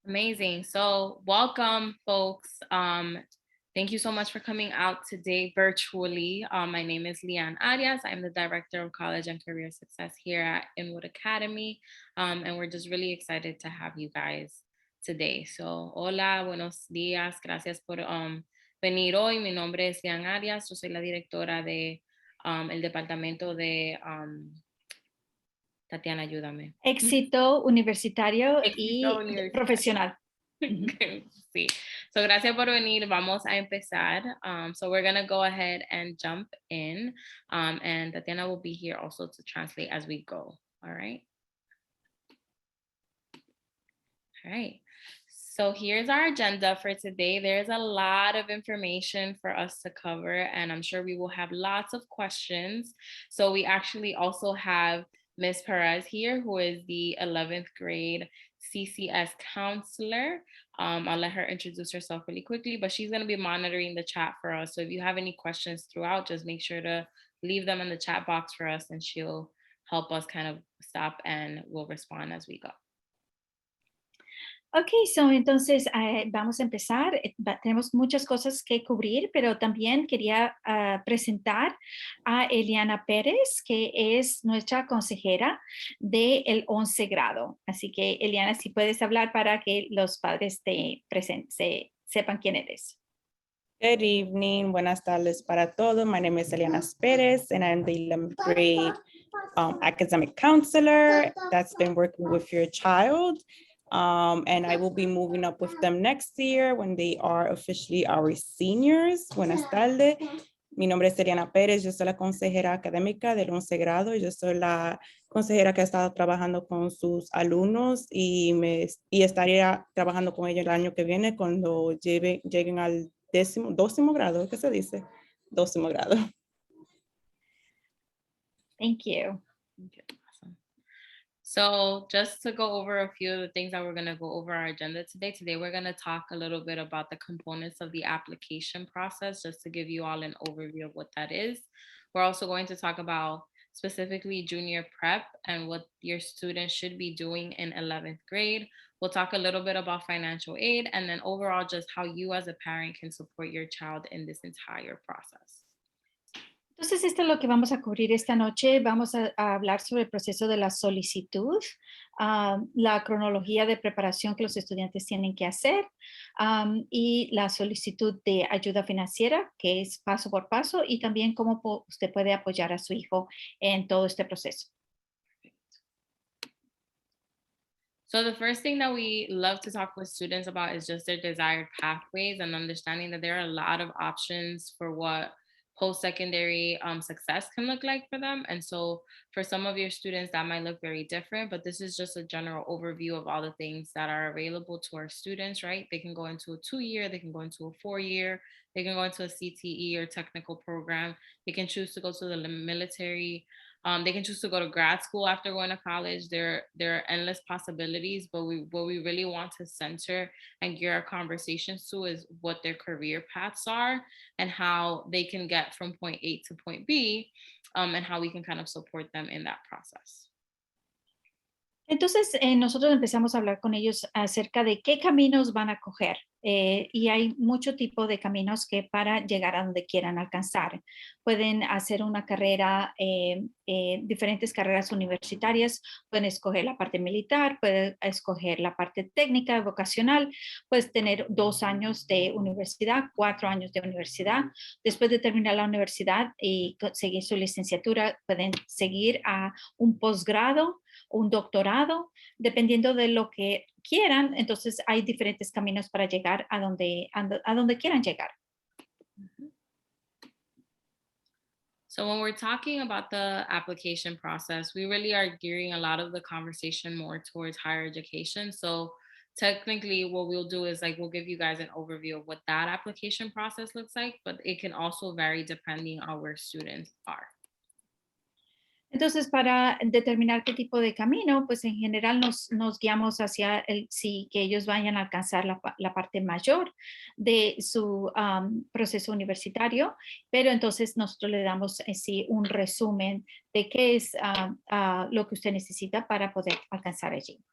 Amazing. So welcome, folks. Thank you so much for coming out today virtually. My name is Leanne Arias. I'm the Director of College and Career Success here at Inwood Academy. And we're just really excited to have you guys today. So, hola, buenos días. Gracias por venir hoy. Mi nombre es Leanne Arias. Yo soy la directora de el departamento de Tatiana, ayúdame. Éxito universitario Éxito y universitario. profesional. Sí. So, gracias por venir. Vamos a empezar. So we're going to go ahead and jump in. And Tatiana will be here also to translate as we go. All right. All right. So here's our agenda for today. There's a lot of information for us to cover, and I'm sure we will have lots of questions. So we actually also have Ms. Perez here, who is the 11th grade CCS counselor. I'll let her introduce herself really quickly, but she's going to be monitoring the chat for us. So if you have any questions throughout, just make sure to leave them in the chat box for us, and she'll help us kind of stop and we'll respond as we go. Ok, entonces vamos a empezar. Tenemos muchas cosas que cubrir, pero también quería presentar a Eliana Pérez, que es nuestra consejera del 11 grado. Así que, Eliana, si puedes hablar para que los padres sepan quién eres. Good evening, buenas tardes para todos. My name is Eliana Pérez, and I'm the 11th grade academic counselor that's been working with your child. And I will be moving up with them next year when they are officially our seniors. Buenas tardes. Mi nombre es Eliana Pérez, yo soy la consejera académica del 11 grado. Yo soy la consejera que ha estado trabajando con sus alumnos y estaría trabajando con ellos el año que viene cuando lleguen al 12º grado, ¿qué se dice? 12º grado. Thank you. Okay, awesome. So just to go over a few of the things that we're going to go over our agenda today. Today, we're going to talk a little bit about the components of the application process, just to give you all an overview of what that is. We're also going to talk about specifically junior prep and what your students should be doing in 11th grade. We'll talk a little bit about financial aid, and then overall just how you as a parent can support your child in this entire process. Entonces, esto es lo que vamos a cubrir esta noche. Vamos a hablar sobre el proceso de la solicitud, la cronología de preparación que los estudiantes tienen que hacer y la solicitud de ayuda financiera, que es paso por paso, y también cómo usted puede apoyar a su hijo en todo este proceso. So the first thing that we love to talk with students about is just their desired pathways and understanding that there are a lot of options for what post-secondary success can look like for them. And so for some of your students, that might look very different, but this is just a general overview of all the things that are available to our students, right? They can go into a 2-year, they can go into a 4-year, they can go into a CTE or technical program. They can choose to go to the military. They can choose to go to grad school after going to college. There are endless possibilities, but what we really want to center and gear our conversations to is what their career paths are and how they can get from point A to point B, and how we can kind of support them in that process. Entonces, nosotros empezamos a hablar con ellos acerca de qué caminos van a coger. Y hay mucho tipo de caminos que para llegar a donde quieran alcanzar. Pueden hacer una carrera, diferentes carreras universitarias, pueden escoger la parte militar, pueden escoger la parte técnica, vocacional, puedes tener 2 años de universidad, 4 años de universidad. Después de terminar la universidad y seguir su licenciatura, pueden seguir a un posgrado, un doctorado, dependiendo de lo que quieran. Entonces hay diferentes caminos para llegar a donde quieran llegar. So when we're talking about the application process, we really are gearing a lot of the conversation more towards higher education. So technically what we'll do is we'll give you guys an overview of what that application process looks like, but it can also vary depending on where students are. Entonces, para determinar qué tipo de camino, pues en general nos guiamos hacia que ellos vayan a alcanzar la parte mayor de su proceso universitario, pero entonces nosotros le damos sí un resumen de qué es lo que usted necesita para poder alcanzar allí.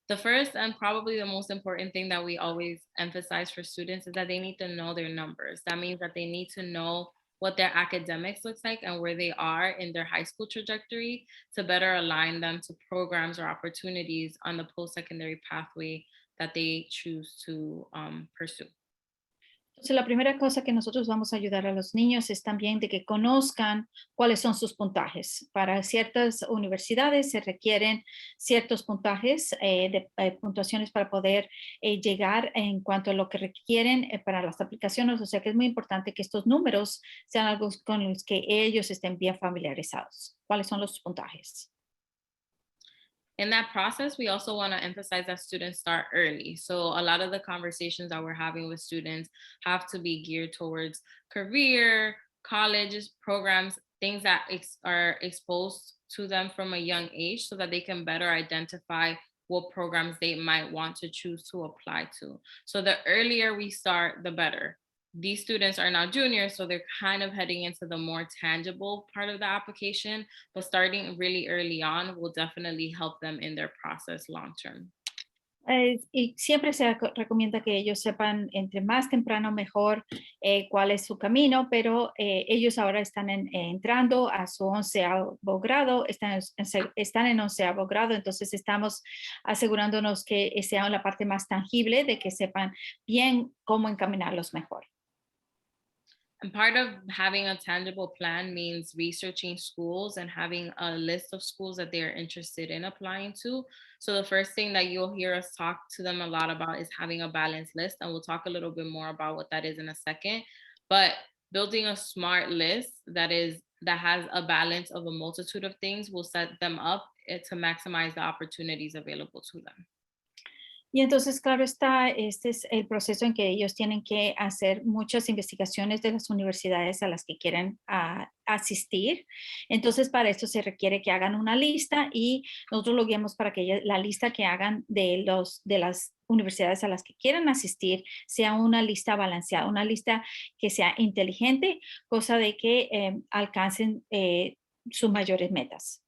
The first and probably the most important thing that we always emphasize for students is that they need to know their numbers. That means that they need to know what their academics looks like and where they are in their high school trajectory to better align them to programs or opportunities on the post-secondary pathway that they choose to pursue. Entonces, la primera cosa que nosotros vamos a ayudar a los niños es también de que conozcan cuáles son sus puntajes. Para ciertas universidades se requieren ciertos puntajes de puntuaciones para poder llegar en cuanto a lo que requieren para las aplicaciones. O sea que es muy importante que estos números sean algo con los que ellos estén bien familiarizados. ¿Cuáles son los puntajes? In that process, we also want to emphasize that students start early. So a lot of the conversations that we're having with students have to be geared towards career, colleges, programs, things that are exposed to them from a young age so that they can better identify what programs they might want to choose to apply to. So the earlier we start, the better. These students are now juniors, so they're kind of heading into the more tangible part of the application, but starting really early on will definitely help them in their process long term. Y siempre se recomienda que ellos sepan entre más temprano mejor cuál es su camino, pero ellos ahora están entrando a su 11º grado, están en 11º grado, entonces estamos asegurándonos que sea la parte más tangible de que sepan bien cómo encaminarlos mejor. And part of having a tangible plan means researching schools and having a list of schools that they're interested in applying to. So the first thing that you'll hear us talk to them a lot about is having a balanced list. And we'll talk a little bit more about what that is in a second. But building a smart list that has a balance of a multitude of things will set them up to maximize the opportunities available to them. Y entonces, claro está, este es el proceso en que ellos tienen que hacer muchas investigaciones de las universidades a las que quieren asistir. Entonces, para esto se requiere que hagan una lista y nosotros lo guiamos para que la lista que hagan de las universidades a las que quieran asistir sea una lista balanceada, una lista que sea inteligente, cosa de que alcancen sus mayores metas.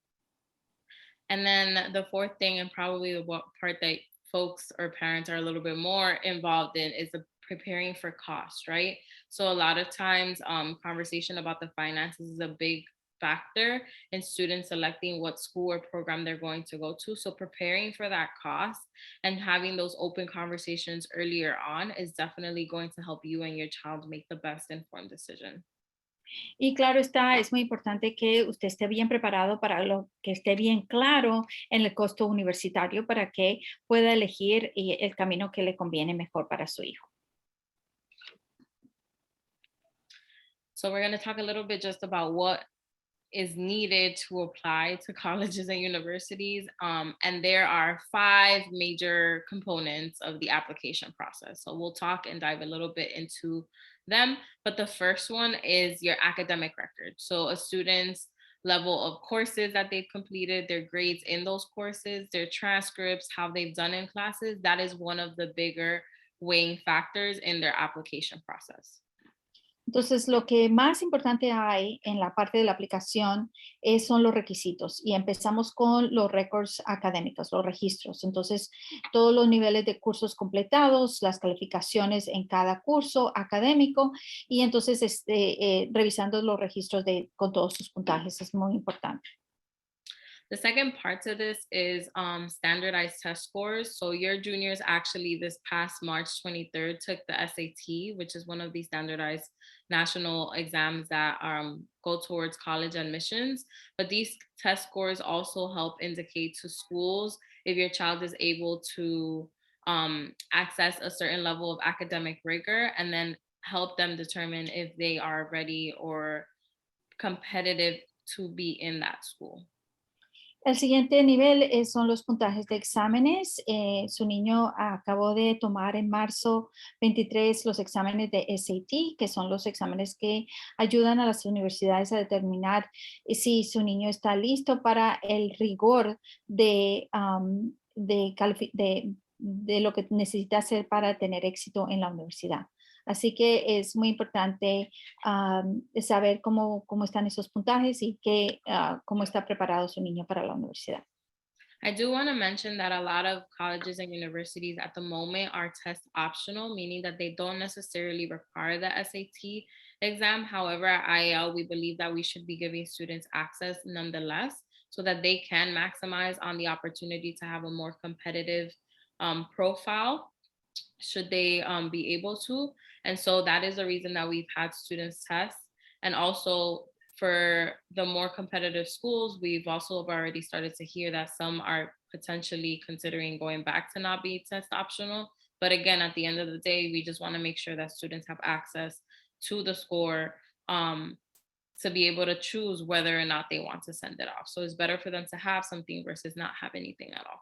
And then the fourth thing, and probably the part that folks or parents are a little bit more involved in, is the preparing for cost, right? So a lot of times conversation about the finances is a big factor in students selecting what school or program they're going to go to. So preparing for that cost and having those open conversations earlier on is definitely going to help you and your child make the best informed decision. Y claro está, es muy importante que usted esté bien preparado para lo que esté bien claro en el costo universitario para que pueda elegir el camino que le conviene mejor para su hijo. So we're going to talk a little bit just about what is needed to apply to colleges and universities. And there are 5 major components of the application process. So we'll talk and dive a little bit into them. But the first one is your academic record. So a student's level of courses that they've completed, their grades in those courses, their transcripts, how they've done in classes. That is one of the bigger weighing factors in their application process. Entonces, lo que más importante hay en la parte de la aplicación son los requisitos y empezamos con los récords académicos, los registros. Entonces, todos los niveles de cursos completados, las calificaciones en cada curso académico y entonces revisando los registros con todos sus puntajes es muy importante. The second part to this is standardized test scores. So your juniors actually this past March 23rd took the SAT, which is one of these standardized national exams that go towards college admissions. But these test scores also help indicate to schools if your child is able to access a certain level of academic rigor and then help them determine if they are ready or competitive to be in that school. El siguiente nivel son los puntajes de exámenes. Su niño acabó de tomar en marzo 23 los exámenes de SAT, que son los exámenes que ayudan a las universidades a determinar si su niño está listo para el rigor de lo que necesita hacer para tener éxito en la universidad. Así que es muy importante saber cómo están esos puntajes y cómo está preparado su niño para la universidad. I do want to mention that a lot of colleges and universities at the moment are test optional, meaning that they don't necessarily require the SAT exam. However, at IEL, we believe that we should be giving students access nonetheless so that they can maximize on the opportunity to have a more competitive profile should they be able to. And so that is the reason that we've had students test. And also for the more competitive schools, we've also already started to hear that some are potentially considering going back to not be test optional. But again, at the end of the day, we just want to make sure that students have access to the score um, to be able to choose whether or not they want to send it off. So it's better for them to have something versus not have anything at all.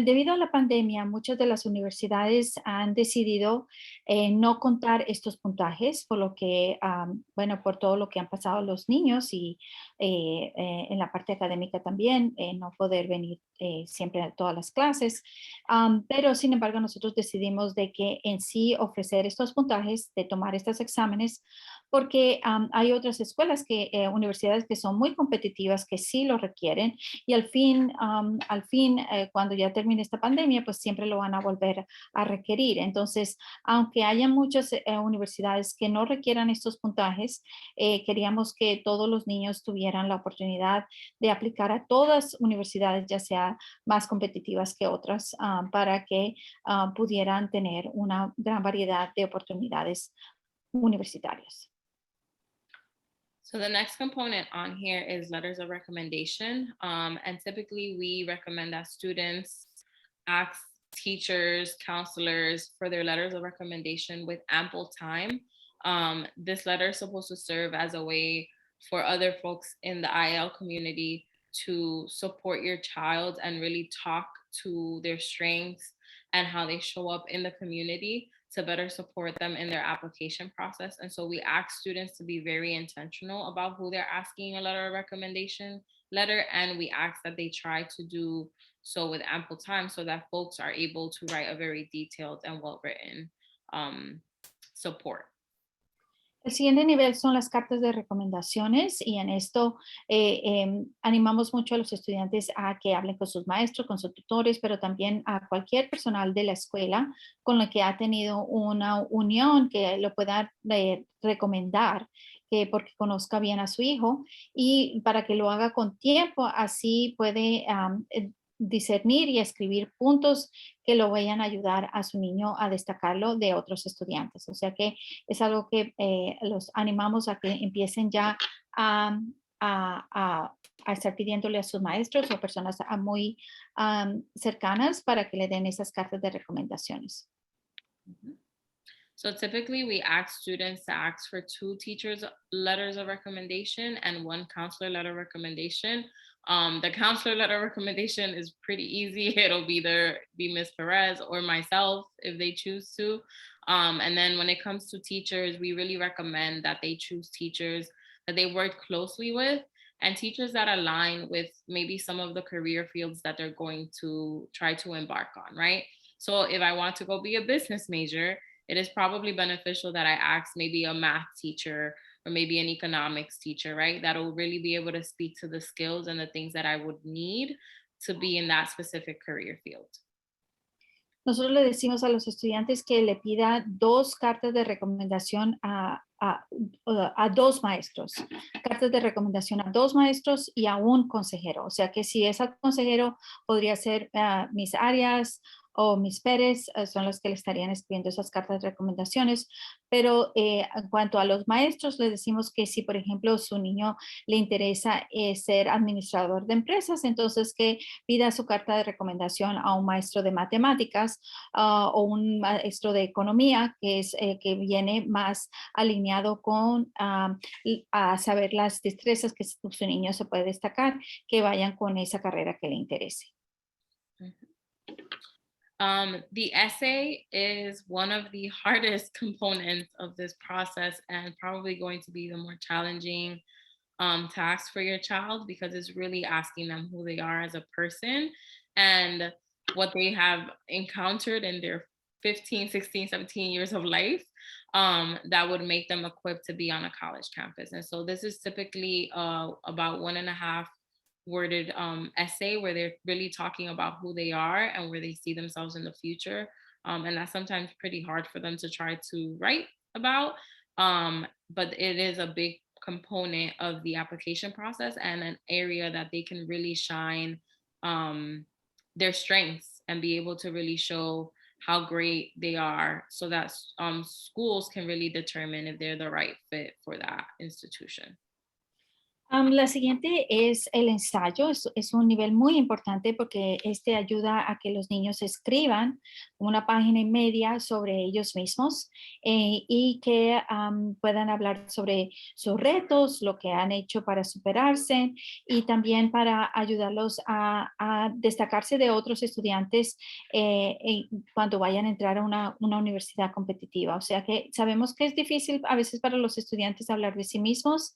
Debido a la pandemia, muchas de las universidades han decidido no contar estos puntajes, por lo que, bueno, por todo lo que han pasado los niños y en la parte académica también, no poder venir siempre a todas las clases. Pero, sin embargo, nosotros decidimos de que en sí ofrecer estos puntajes, de tomar estos exámenes, porque hay otras escuelas, universidades que son muy competitivas, que sí lo requieren y al fin cuando ya termine esta pandemia, pues siempre lo van a volver a requerir. Entonces, aunque haya muchas universidades que no requieran estos puntajes, queríamos que todos los niños tuvieran la oportunidad de aplicar a todas universidades, ya sea más competitivas que otras, para que pudieran tener una gran variedad de oportunidades universitarias. So the next component on here is letters of recommendation. And typically we recommend that students ask teachers, counselors for their letters of recommendation with ample time. This letter is supposed to serve as a way for other folks in the IL community to support your child and really talk to their strengths and how they show up in the community to better support them in their application process. And so we ask students to be very intentional about who they're asking a letter of recommendation letter. And we ask that they try to do so with ample time so that folks are able to write a very detailed and well-written support. El siguiente nivel son las cartas de recomendaciones y en esto animamos mucho a los estudiantes a que hablen con sus maestros, con sus tutores, pero también a cualquier personal de la escuela con el que ha tenido una unión que lo pueda recomendar, porque conozca bien a su hijo y para que lo haga con tiempo, así puede discernir y escribir puntos que lo vayan a ayudar a su niño a destacarlo de otros estudiantes. O sea que es algo que los animamos a que empiecen ya a, estar pidiéndole a sus maestros o personas muy cercanas para que le den esas cartas de recomendaciones. So typically we ask students to ask for 2 teachers' letters of recommendation and 1 counselor letter recommendation. The counselor letter recommendation is pretty easy. It'll either be Ms. Perez or myself if they choose to. And then when it comes to teachers, we really recommend that they choose teachers that they work closely with and teachers that align with maybe some of the career fields that they're going to try to embark on, right? So if I want to go be a business major, it is probably beneficial that I ask maybe a math teacher or maybe an economics teacher, right? That'll really be able to speak to the skills and the things that I would need to be in that specific career field. Nosotros le decimos a los estudiantes que le pida 2 cartas de recomendación a 2 maestros, cartas de recomendación a 2 maestros y a un consejero. O sea que si es al consejero, podría ser mis áreas o mis Pérez, son los que le estarían escribiendo esas cartas de recomendaciones. Pero en cuanto a los maestros, le decimos que si, por ejemplo, su niño le interesa ser administrador de empresas, entonces que pida su carta de recomendación a un maestro de matemáticas o un maestro de economía, que es que viene más alineado con a saber las destrezas que su niño se puede destacar, que vayan con esa carrera que le interese. The essay is one of the hardest components of this process and probably going to be the more challenging task for your child because it's really asking them who they are as a person and what they have encountered in their 15, 16, 17 years of life that would make them equipped to be on a college campus. And so this is typically about 1.5 worded essay where they're really talking about who they are and where they see themselves in the future. And that's sometimes pretty hard for them to try to write about. But it is a big component of the application process and an area that they can really shine um, their strengths and be able to really show how great they are so that schools can really determine if they're the right fit for that institution. La siguiente es el ensayo. Es un nivel muy importante porque este ayuda a que los niños escriban una página y media sobre ellos mismos y que puedan hablar sobre sus retos, lo que han hecho para superarse y también para ayudarlos a destacarse de otros estudiantes cuando vayan a entrar a una universidad competitiva. O sea que sabemos que es difícil a veces para los estudiantes hablar de sí mismos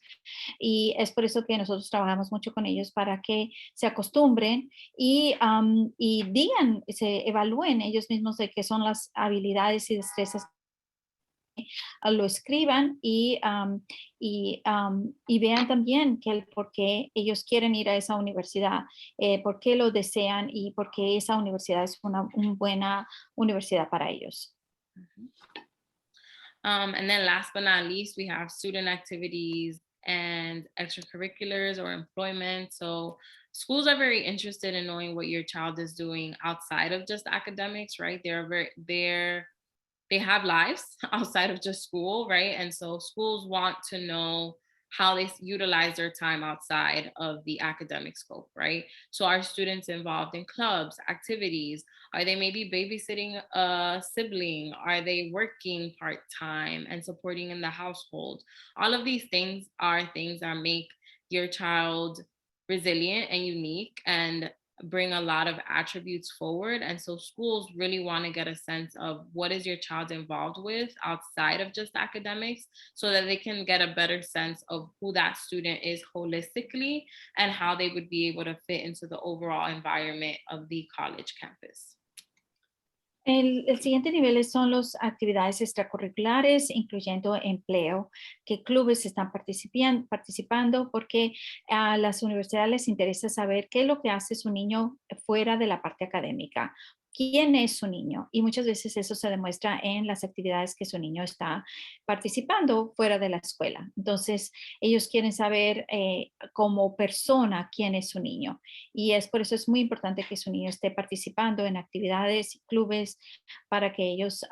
y es por eso que nosotros trabajamos mucho con ellos para que se acostumbren y digan, se evalúen ellos mismos de qué son las habilidades y destrezas, lo escriban y vean también que el por qué ellos quieren ir a esa universidad, por qué lo desean y por qué esa universidad es una buena universidad para ellos. And then last but not least, we have student activities and extracurriculars or employment. So schools are very interested in knowing what your child is doing outside of just academics, right? They have lives outside of just school, right? And so schools want to know how they utilize their time outside of the academic scope, right? So are students involved in clubs, activities? Are they maybe babysitting a sibling? Are they working part-time and supporting in the household? All of these things are things that make your child resilient and unique and bring a lot of attributes forward. And so schools really want to get a sense of what is your child involved with outside of just academics so that they can get a better sense of who that student is holistically and how they would be able to fit into the overall environment of the college campus. El siguiente nivel son las actividades extracurriculares, incluyendo empleo, que clubes están participando porque a las universidades les interesa saber qué es lo que hace su niño fuera de la parte académica. ¿Quién es su niño? Y muchas veces eso se demuestra en las actividades que su niño está participando fuera de la escuela. Entonces, ellos quieren saber como persona quién es su niño. Y es por eso es muy importante que su niño esté participando en actividades y clubes para que ellos,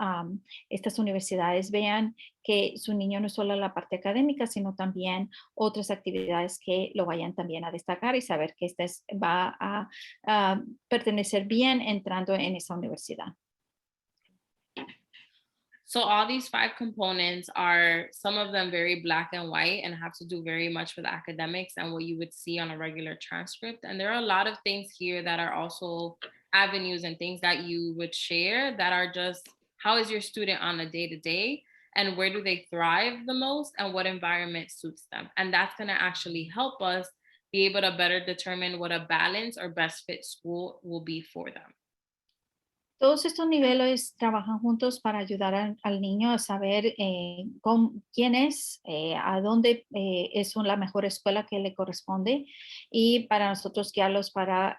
estas universidades vean que su niño no es solo la parte académica, sino también otras actividades que lo vayan también a destacar y saber que va a pertenecer bien entrando en esa universidad. So all these 5 components are some of them very black and white and have to do very much with academics and what you would see on a regular transcript. And there are a lot of things here that are also avenues and things that you would share that are just how is your student on a day-to-day and where do they thrive the most and what environment suits them. And that's going to actually help us be able to better determine what a balanced or best fit school will be for them. Todos estos niveles trabajan juntos para ayudar al niño a saber quién es, a dónde es la mejor escuela que le corresponde y para nosotros guiarlos para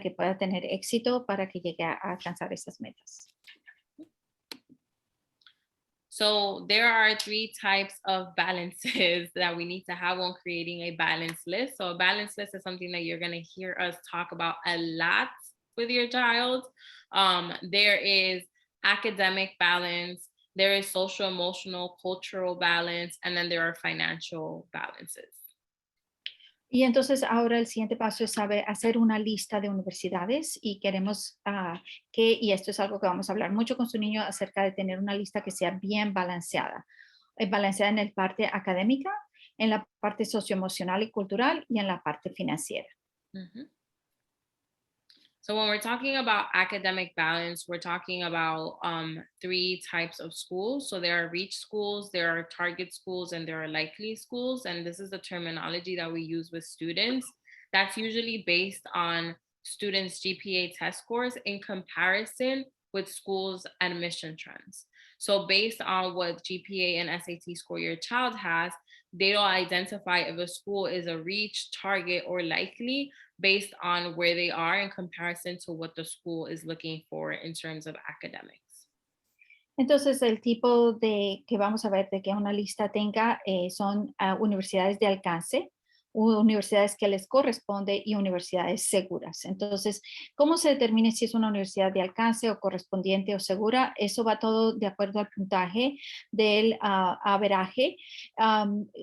que pueda tener éxito, para que llegue a alcanzar esas metas. So there are 3 types of balances that we need to have when creating a balanced list. So a balanced list is something that you're going to hear us talk about a lot with your child. There is academic balance, there is social, emotional, cultural balance, and then there are financial balances. Y entonces ahora el siguiente paso es hacer una lista de universidades y queremos y esto es algo que vamos a hablar mucho con su niño acerca de tener una lista que sea bien balanceada. Balanceada en la parte académica, en la parte socioemocional y cultural y en la parte financiera. Mm-hmm. So when we're talking about academic balance, we're talking about 3 types of schools. So there are reach schools, there are target schools, and there are likely schools. And this is the terminology that we use with students. That's usually based on students' GPA test scores in comparison with schools' admission trends. So based on what GPA and SAT score your child has, they'll identify if a school is a reach, target, or likely based on where they are in comparison to what the school is looking for in terms of academics. Entonces, el tipo de que vamos a ver de que una lista tenga son universidades de alcance, universidades que les corresponde y universidades seguras. Entonces, ¿cómo se determina si es una universidad de alcance o correspondiente o segura? Eso va todo de acuerdo al puntaje del averaje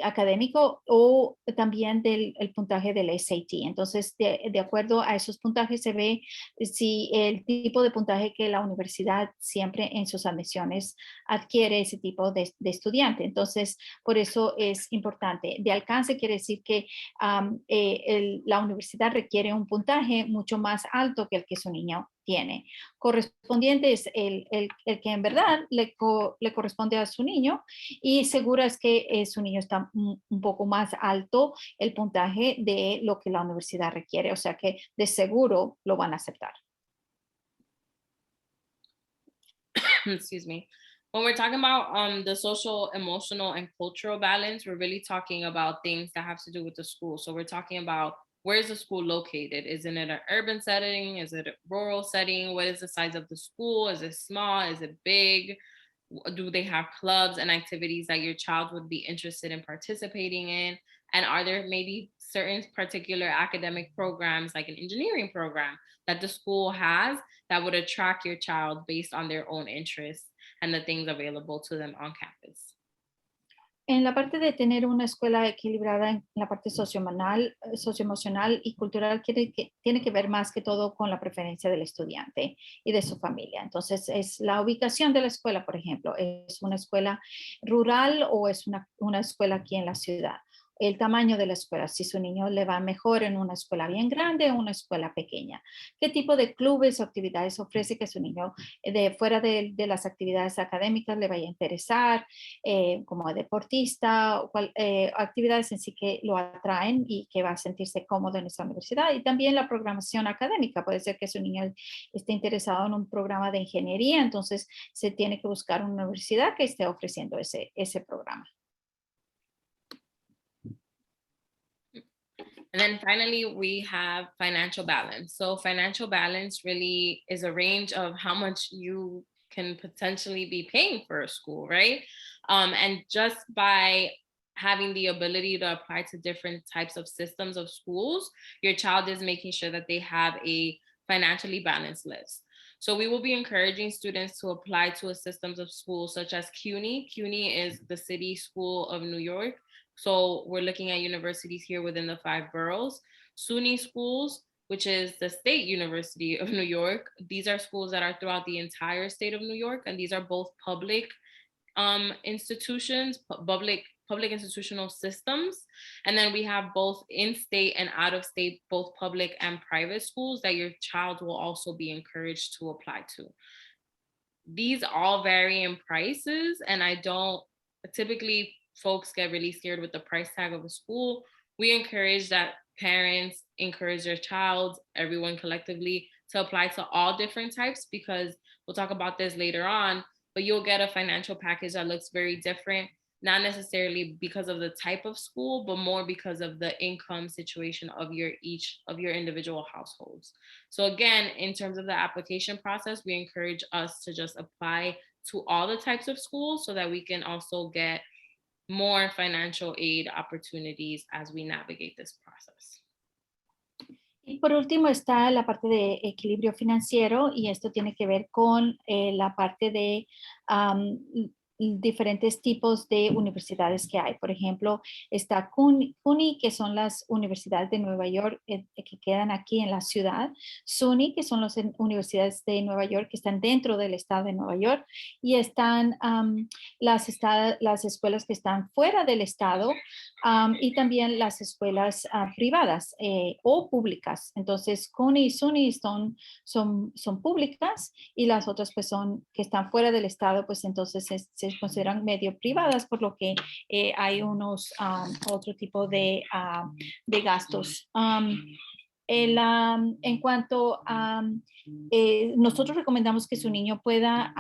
académico o también del el puntaje del SAT. Entonces, de acuerdo a esos puntajes se ve si el tipo de puntaje que la universidad siempre en sus admisiones adquiere ese tipo de estudiante. Entonces, por eso es importante. De alcance quiere decir que la universidad requiere un puntaje mucho más alto que el que su niño tiene. Correspondiente es el que en verdad le corresponde a su niño y segura es que su niño está un poco más alto el puntaje de lo que la universidad requiere, o sea que de seguro lo van a aceptar. Excuse me. When we're talking about the social, emotional, and cultural balance, we're really talking about things that have to do with the school. So we're talking about where's the school located? Is it in an urban setting? Is it a rural setting? What is the size of the school? Is it small? Is it big? Do they have clubs and activities that your child would be interested in participating in? And are there maybe certain particular academic programs, like an engineering program, that the school has that would attract your child based on their own interests and the things available to them on campus? En la parte de tener una escuela equilibrada en la parte socioemocional y cultural tiene que ver más que todo con la preferencia del estudiante y de su familia. Entonces, es la ubicación de la escuela, por ejemplo, ¿es una escuela rural o es una escuela aquí en la ciudad? El tamaño de la escuela, si su niño le va mejor en una escuela bien grande o una escuela pequeña. ¿Qué tipo de clubes o actividades ofrece que su niño fuera de las actividades académicas le vaya a interesar? Como deportista, actividades en sí que lo atraen y que va a sentirse cómodo en esa universidad. Y también la programación académica. Puede ser que su niño esté interesado en un programa de ingeniería, entonces se tiene que buscar una universidad que esté ofreciendo ese programa. And then finally, we have financial balance. So financial balance really is a range of how much you can potentially be paying for a school, right? And just by having the ability to apply to different types of systems of schools, your child is making sure that they have a financially balanced list. So we will be encouraging students to apply to a systems of schools such as Cuny. Cuny is the city school of New York. So we're looking at universities here within the 5 boroughs. SUNY schools, which is the State University of New York. These are schools that are throughout the entire state of New York, and these are both public institutions, public institutional systems. And then we have both in-state and out-of-state, both public and private schools that your child will also be encouraged to apply to. These all vary in prices, and I don't typically folks get really scared with the price tag of a school. We encourage that parents encourage their child, everyone collectively, to apply to all different types, because we'll talk about this later on, but you'll get a financial package that looks very different, not necessarily because of the type of school, but more because of the income situation of each of your individual households. So again, in terms of the application process, we encourage us to just apply to all the types of schools so that we can also get more financial aid opportunities as we navigate this process. Y por último está la parte de equilibrio financiero y esto tiene que ver con la parte de diferentes tipos de universidades que hay. Por ejemplo, está Cuny, que son las universidades de Nueva York que quedan aquí en la ciudad. SUNY, que son las universidades de Nueva York que están dentro del estado de Nueva York. Y están las escuelas que están fuera del estado y también las escuelas privadas o públicas. Entonces, Cuny y SUNY son públicas y las otras pues son que están fuera del estado, pues entonces se consideran medio privadas, por lo que hay otro tipo de gastos. En cuanto a, nosotros recomendamos que su niño pueda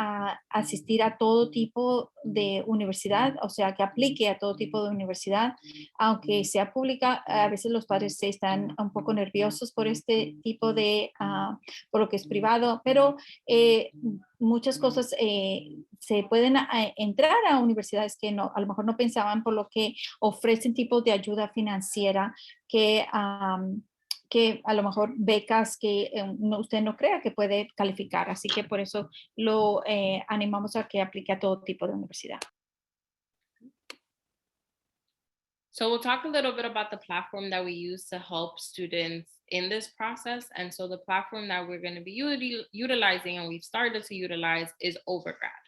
asistir a todo tipo de universidad, o sea, que aplique a todo tipo de universidad, aunque sea pública. A veces los padres están un poco nerviosos por este tipo de, por lo que es privado, pero muchas cosas se pueden entrar a universidades que no, a lo mejor no pensaban, por lo que ofrecen tipos de ayuda financiera que que a lo mejor becas que usted no crea que puede calificar. Así que por eso lo animamos a que aplique a todo tipo de universidad. So we'll talk a little bit about the platform that we use to help students in this process. And so the platform that we're going to be utilizing and we've started to utilize is Overgrad.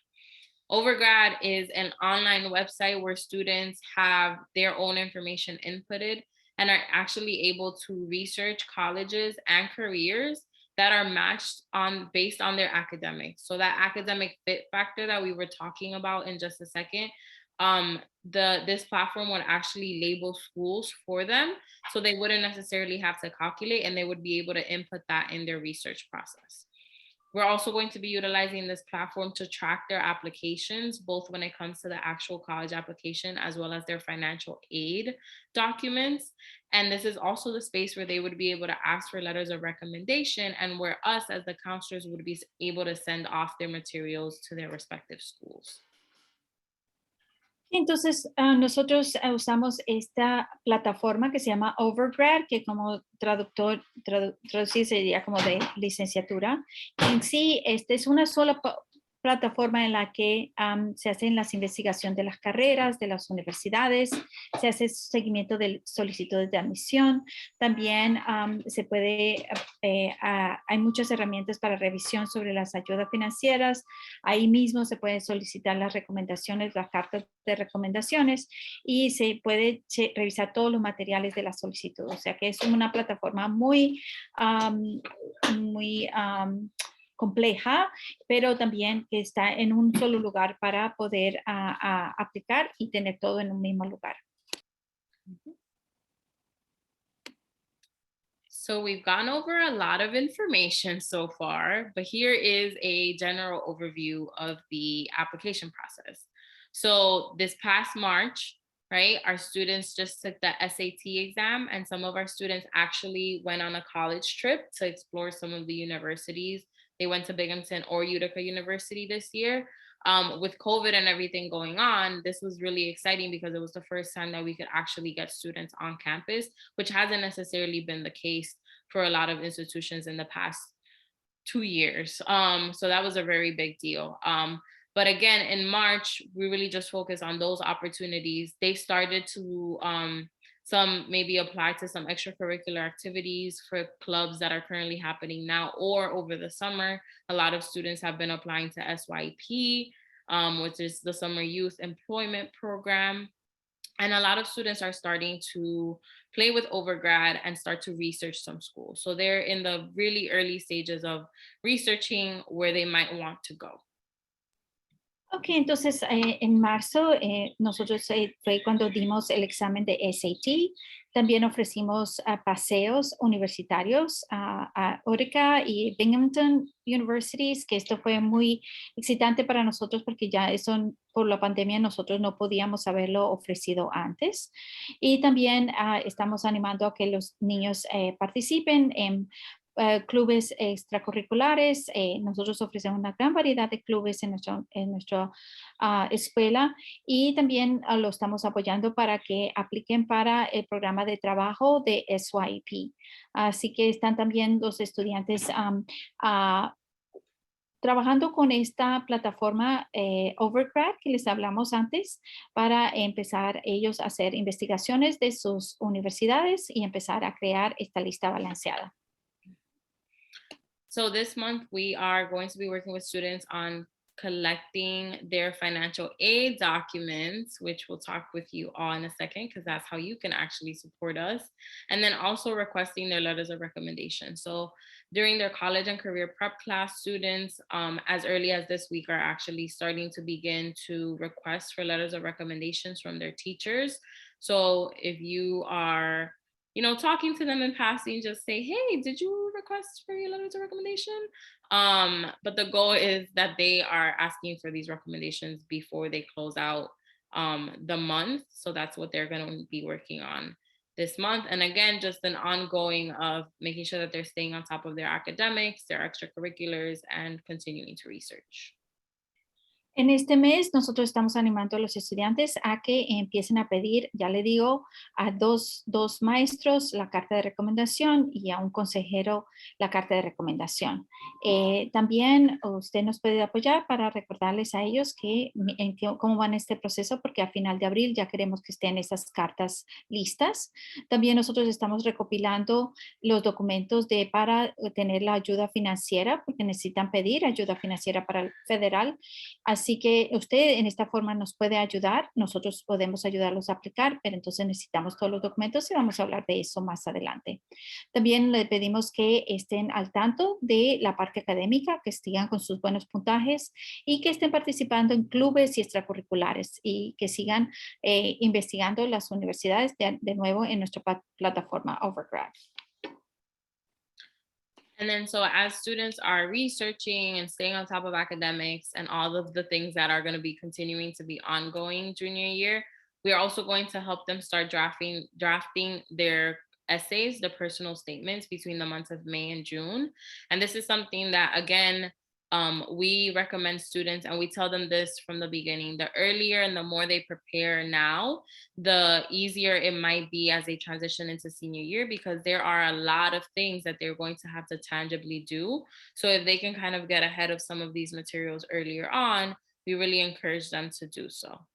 Overgrad is an online website where students have their own information inputted and are actually able to research colleges and careers that are matched on based on their academics. So that academic fit factor that we were talking about in just a second, this platform would actually label schools for them, so they wouldn't necessarily have to calculate, and they would be able to input that in their research process. We're also going to be utilizing this platform to track their applications, both when it comes to the actual college application as well as their financial aid documents. And this is also the space where they would be able to ask for letters of recommendation, and where us as the counselors would be able to send off their materials to their respective schools. Entonces, nosotros usamos esta plataforma que se llama Overgrad, que como traducir sería como de licenciatura. En sí, esta es una sola plataforma en la que se hacen las investigaciones de las carreras, de las universidades, se hace seguimiento de solicitudes de admisión. También se puede, hay muchas herramientas para revisión sobre las ayudas financieras. Ahí mismo se pueden solicitar las recomendaciones, las cartas de recomendaciones, y se puede revisar todos los materiales de la solicitud. O sea que es una plataforma muy compleja, pero también que está en un solo lugar para poder aplicar y tener todo en un mismo lugar. So we've gone over a lot of information so far, but here is a general overview of the application process. So this past March, right, our students just took the SAT exam, and some of our students actually went on a college trip to explore some of the universities. They went to Binghamton or Utica University this year. With COVID and everything going on, this was really exciting because it was the first time that we could actually get students on campus, which hasn't necessarily been the case for a lot of institutions in the past 2 years. So that was a very big deal. But again, in March, we really just focused on those opportunities. They started to some maybe apply to some extracurricular activities for clubs that are currently happening now or over the summer. A lot of students have been applying to SYP, which is the Summer Youth Employment Program. And a lot of students are starting to play with Overgrad and start to research some schools. So they're in the really early stages of researching where they might want to go. Ok, entonces en marzo nosotros fue cuando dimos el examen de SAT. También ofrecimos paseos universitarios a Utica y Binghamton Universities, que esto fue muy excitante para nosotros porque ya eso por la pandemia nosotros no podíamos haberlo ofrecido antes. Y también estamos animando a que los niños participen en clubes extracurriculares. Nosotros ofrecemos una gran variedad de clubes en nuestra escuela, y también lo estamos apoyando para que apliquen para el programa de trabajo de SYP. Así que están también los estudiantes trabajando con esta plataforma Overgrad que les hablamos antes, para empezar ellos a hacer investigaciones de sus universidades y empezar a crear esta lista balanceada. So this month we are going to be working with students on collecting their financial aid documents, which we'll talk with you all in a second, because that's how you can actually support us. And then also requesting their letters of recommendation. So during their college and career prep class, students as early as this week are actually starting to begin to request for letters of recommendations from their teachers. So if you are talking to them in passing, just say, hey, did you request for your letters of recommendation? But the goal is that they are asking for these recommendations before they close out the month. So that's what they're going to be working on this month. And again, just an ongoing of making sure that they're staying on top of their academics, their extracurriculars, and continuing to research. En este mes nosotros estamos animando a los estudiantes a que empiecen a pedir, ya le digo, a dos maestros la carta de recomendación y a un consejero la carta de recomendación. También usted nos puede apoyar para recordarles a ellos cómo van este proceso, porque a final de abril ya queremos que estén esas cartas listas. También nosotros estamos recopilando los documentos para tener la ayuda financiera, porque necesitan pedir ayuda financiera para el federal. Así que usted en esta forma nos puede ayudar, nosotros podemos ayudarlos a aplicar, pero entonces necesitamos todos los documentos y vamos a hablar de eso más adelante. También le pedimos que estén al tanto de la parte académica, que sigan con sus buenos puntajes y que estén participando en clubes y extracurriculares y que sigan investigando las universidades de nuevo en nuestra plataforma Overgrad. And then so as students are researching and staying on top of academics and all of the things that are going to be continuing to be ongoing junior year, we are also going to help them start drafting their essays, the personal statements between the months of May and June. And this is something that, again, we recommend students, and we tell them this from the beginning: the earlier and the more they prepare now, the easier it might be as they transition into senior year, because there are a lot of things that they're going to have to tangibly do. So if they can kind of get ahead of some of these materials earlier on, we really encourage them to do so.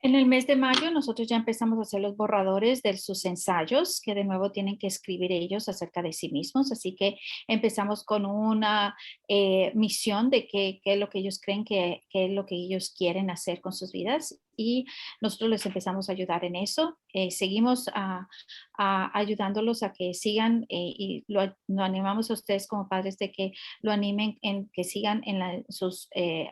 En el mes de mayo nosotros ya empezamos a hacer los borradores de sus ensayos, que de nuevo tienen que escribir ellos acerca de sí mismos. Así que empezamos con una misión de qué es lo que ellos creen que es lo que ellos quieren hacer con sus vidas. Y nosotros les empezamos a ayudar en eso. Seguimos ayudándolos a que sigan y lo animamos a ustedes como padres de que lo animen en que sigan en sus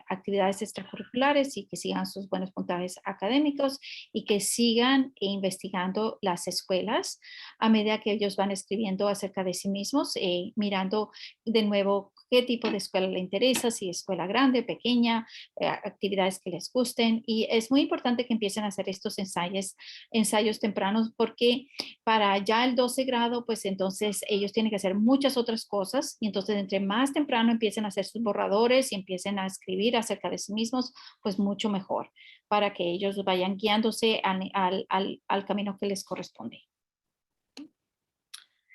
actividades extracurriculares y que sigan sus buenos puntajes académicos y que sigan investigando las escuelas a medida que ellos van escribiendo acerca de sí mismos, mirando de nuevo qué tipo de escuela le interesa, si escuela grande, pequeña, actividades que les gusten. Y es muy importante que empiecen a hacer estos ensayos tempranos, porque para ya el 12 grado, pues entonces ellos tienen que hacer muchas otras cosas. Y entonces entre más temprano empiecen a hacer sus borradores y empiecen a escribir acerca de sí mismos, pues mucho mejor, para que ellos vayan guiándose al camino que les corresponde.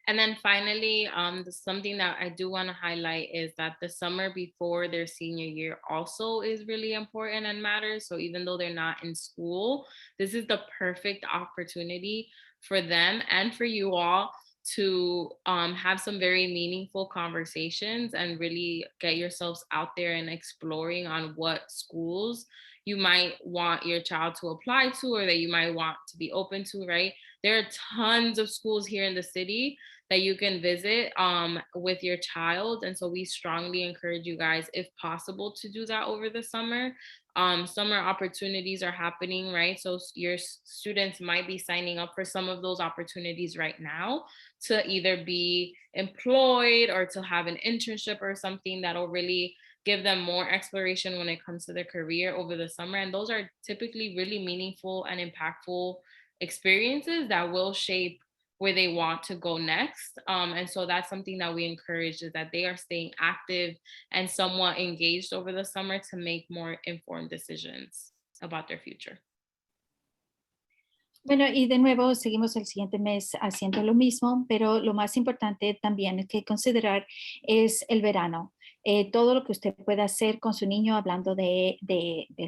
And then finally, something that I do want to highlight is that the summer before their senior year also is really important and matters. So even though they're not in school, this is the perfect opportunity for them and for you all to have some very meaningful conversations and really get yourselves out there and exploring on what schools you might want your child to apply to, or that you might want to be open to, right? There are tons of schools here in the city that you can visit with your child. And so we strongly encourage you guys, if possible, to do that over the summer. Summer opportunities are happening, right? So your students might be signing up for some of those opportunities right now to either be employed or to have an internship or something that'll really give them more exploration when it comes to their career over the summer. And those are typically really meaningful and impactful experiences that will shape where they want to go next. And so that's something that we encourage, is that they are staying active and somewhat engaged over the summer to make more informed decisions about their future. Bueno, y de nuevo seguimos el siguiente mes haciendo lo mismo, pero lo más importante también que considerar es el verano. Todo lo que usted pueda hacer con su niño, hablando del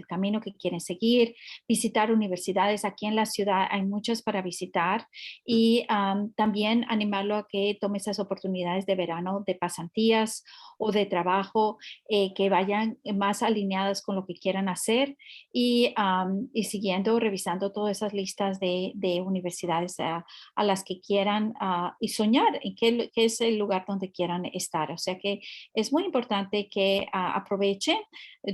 camino que quieren seguir, visitar universidades. Aquí en la ciudad hay muchas para visitar, y también animarlo a que tome esas oportunidades de verano, de pasantías o de trabajo, que vayan más alineadas con lo que quieran hacer, y siguiendo, revisando todas esas listas de universidades a las que quieran y soñar en qué es el lugar donde quieran estar. O sea que es muy importante que aprovechen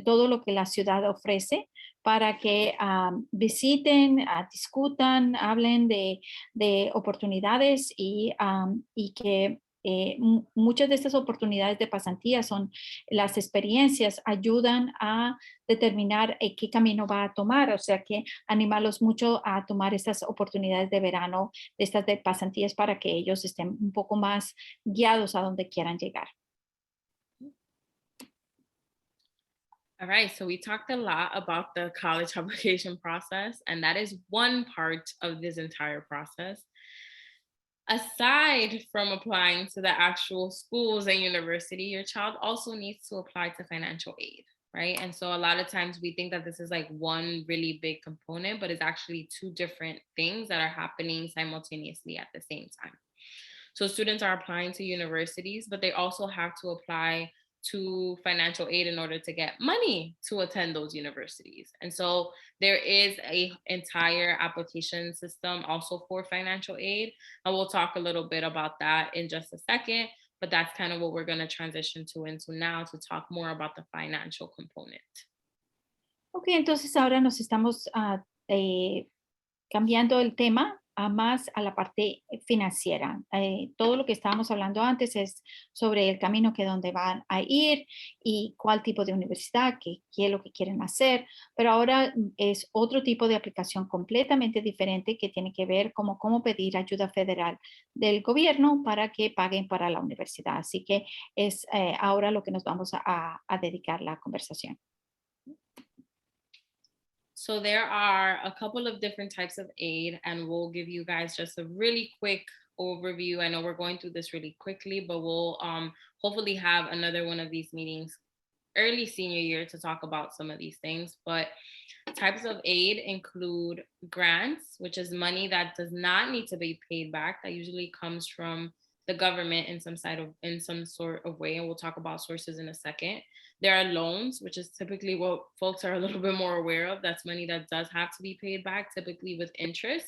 todo lo que la ciudad ofrece, para que visiten, discutan, hablen de oportunidades y que muchas de estas oportunidades de pasantía son las experiencias, ayudan a determinar qué camino va a tomar, o sea que animarlos mucho a tomar estas oportunidades de verano, de estas de pasantías para que ellos estén un poco más guiados a donde quieran llegar. All right, so we talked a lot about the college application process, and that is one part of this entire process. Aside from applying to the actual schools and university, your child also needs to apply to financial aid, right? And so a lot of times we think that this is like one really big component, but it's actually two different things that are happening simultaneously at the same time. So students are applying to universities, but they also have to apply to financial aid in order to get money to attend those universities. And so there is a entire application system also for financial aid. And we'll talk a little bit about that in just a second, but that's kind of what we're going to transition to into now to talk more about the financial component. Ok, entonces ahora nos estamos cambiando el tema a más a la parte financiera. Todo lo que estábamos hablando antes es sobre el camino que donde van a ir y cuál tipo de universidad, qué es lo que quieren hacer, pero ahora es otro tipo de aplicación completamente diferente que tiene que ver como cómo pedir ayuda federal del gobierno para que paguen para la universidad. Así que es ahora lo que nos vamos a dedicar la conversación. So there are a couple of different types of aid, and we'll give you guys just a really quick overview. I know we're going through this really quickly, but we'll hopefully have another one of these meetings early senior year to talk about some of these things. But types of aid include grants, which is money that does not need to be paid back. That usually comes from the government in some sort of way, and we'll talk about sources in a second. There are loans, which is typically what folks are a little bit more aware of. That's money that does have to be paid back, typically with interest.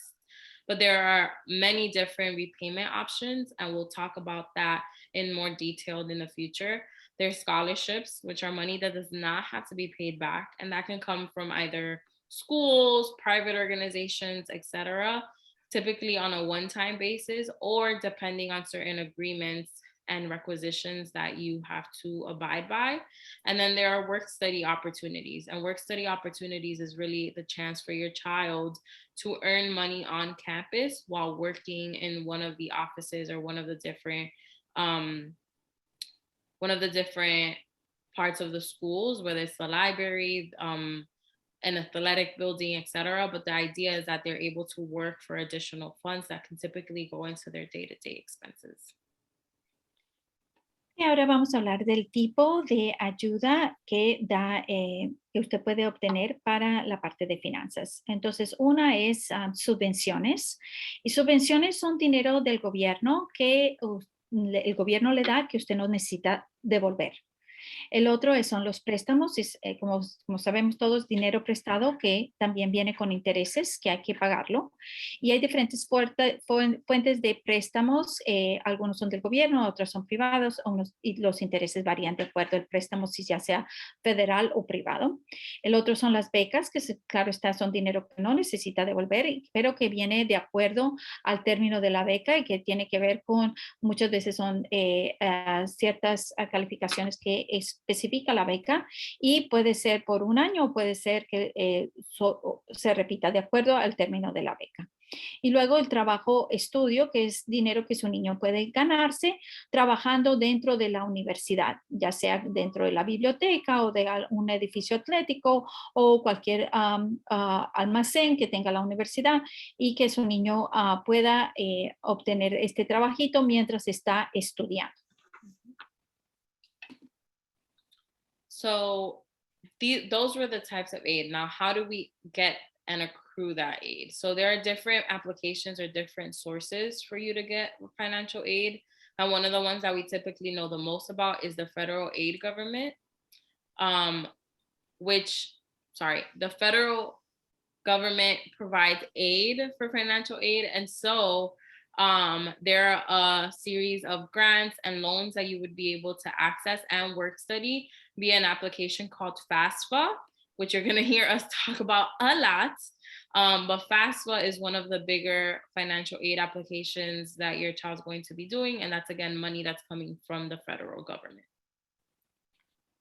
But there are many different repayment options, and we'll talk about that in more detail in the future. There's scholarships, which are money that does not have to be paid back, and that can come from either schools, private organizations, etc., typically on a one-time basis, or depending on certain agreements and requisitions that you have to abide by. And then there are work study opportunities. And work study opportunities is really the chance for your child to earn money on campus while working in one of the offices or one of the different parts of the schools, whether it's the library, an athletic building, etc. But the idea is that they're able to work for additional funds that can typically go into their day-to-day expenses. Y ahora vamos a hablar del tipo de ayuda que que usted puede obtener para la parte de finanzas. Entonces, una es subvenciones. Y subvenciones son dinero del gobierno que el gobierno le da que usted no necesita devolver. El otro son los préstamos, como sabemos todos, dinero prestado que también viene con intereses que hay que pagarlo. Y hay diferentes fuentes de préstamos, algunos son del gobierno, otros son privados, y los intereses varían de acuerdo al préstamo, si ya sea federal o privado. El otro son las becas, que claro está, son dinero que no necesita devolver, pero que viene de acuerdo al término de la beca y que tiene que ver con, muchas veces son ciertas calificaciones que especifica la beca y puede ser por un año o puede ser que se repita de acuerdo al término de la beca. Y luego el trabajo estudio, que es dinero que su niño puede ganarse trabajando dentro de la universidad, ya sea dentro de la biblioteca o de un edificio atlético o cualquier almacén que tenga la universidad y que su niño pueda obtener este trabajito mientras está estudiando. So those were the types of aid. Now, how do we get and accrue that aid? So there are different applications or different sources for you to get financial aid. And one of the ones that we typically know the most about is the federal aid government, the federal government provides aid for financial aid. And so there are a series of grants and loans that you would be able to access and work study via an application called FAFSA. which you're going to hear us talk about a lot. But FAFSA is one of the bigger financial aid applications that your child's going to be doing. And that's, again, money that's coming from the federal government.